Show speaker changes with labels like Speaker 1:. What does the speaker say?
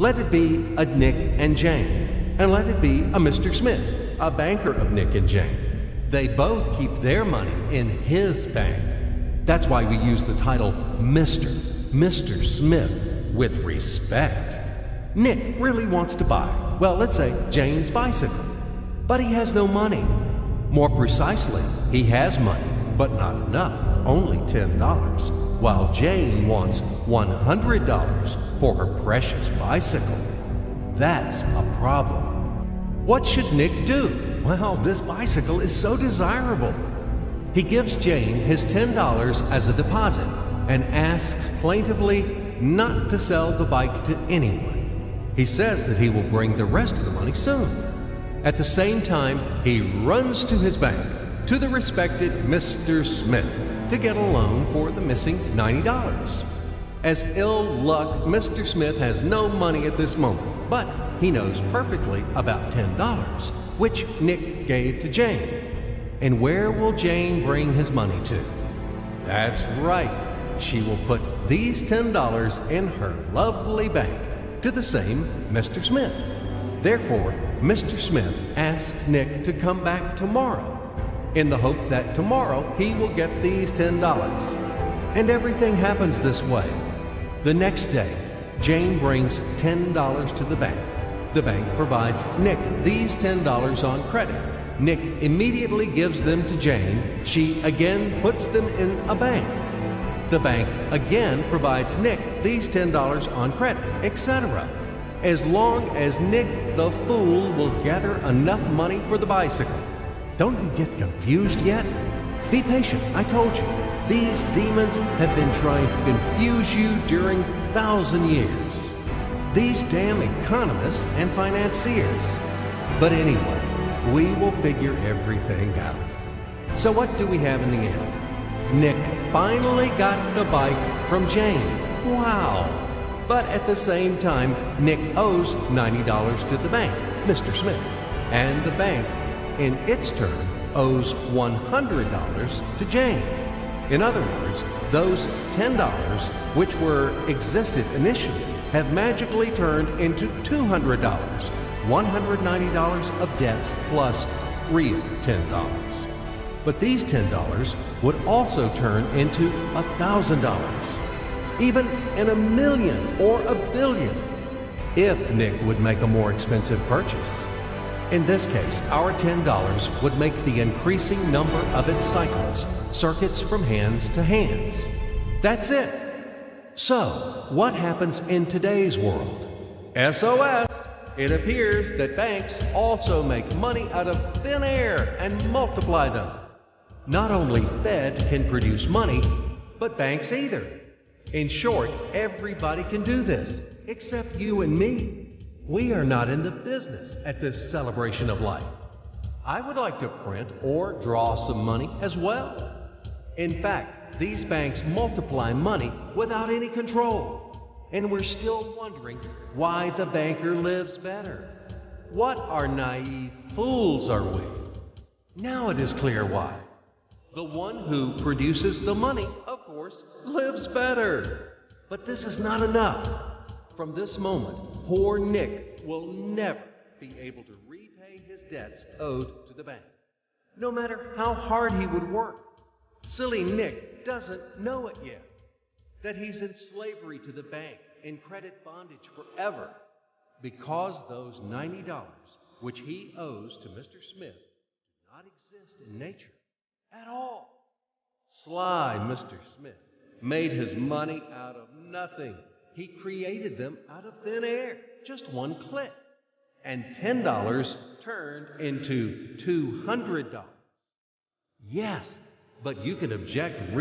Speaker 1: Let it be a Nick and Jane, and let it be a Mr. Smith, a banker of Nick and Jane. They both keep their money in his bank. That's why we use the title Mr. Smith with respect. Nick really wants to buy, well, let's say Jane's bicycle, but he has no money. More precisely, he has money, but not enough, only $10, while Jane wants $100 for her precious bicycle. That's a problem. What should Nick do? Well, this bicycle is so desirable. He gives Jane his $10 as a deposit and asks plaintively not to sell the bike to anyone. He says that he will bring the rest of the money soon. At the same time, he runs to his bank, to the respected Mr. Smith, to get a loan for the missing $90. As ill luck, Mr. Smith has no money at this moment, but he knows perfectly about $10, which Nick gave to Jane. And where will Jane bring his money to? That's right. She will put these $10 in her lovely bank to the same Mr. Smith. Therefore, Mr. Smith asks Nick to come back tomorrow in the hope that tomorrow he will get these $10. And everything happens this way. The next day, Jane brings $10 to the bank. The bank provides Nick these $10 on credit. Nick immediately gives them to Jane. She again puts them in a bank. The bank again provides Nick these $10 on credit, etc. As long as Nick the fool will gather enough money for the bicycle. Don't you get confused yet? Be patient, I told you. These demons have been trying to confuse you during 1,000 years. These damn economists and financiers. But anyway, we will figure everything out. So what do we have in the end? Nick finally got the bike from Jane. Wow! But at the same time, Nick owes $90 to the bank, Mr. Smith. And the bank, in its turn, owes $100 to Jane. In other words, those $10, which existed initially, have magically turned into $200, $190 of debts plus real $10. But these $10 would also turn into $1,000, even in a million or a billion, if Nick would make a more expensive purchase. In this case, our $10 would make the increasing number of its cycles, circuits from hands to hands. That's it. So, what happens in today's world? SOS! It appears that banks also make money out of thin air and multiply them. Not only Fed can produce money, but banks either. In short, everybody can do this, except you and me. We are not in the business at this celebration of life. I would like to print or draw some money as well. In fact, these banks multiply money without any control. And we're still wondering why the banker lives better. What are naive fools are we? Now it is clear why. The one who produces the money, of course, lives better. But this is not enough. From this moment, poor Nick will never be able to repay his debts owed to the bank, no matter how hard he would work. Silly Nick doesn't know it yet, that he's in slavery to the bank, in credit bondage forever, because those $90 which he owes to Mr. Smith do not exist in nature at all. Sly Mr. Smith made his money out of nothing. He created them out of thin air, just one click. And $10 turned into $200. Yes, but you can object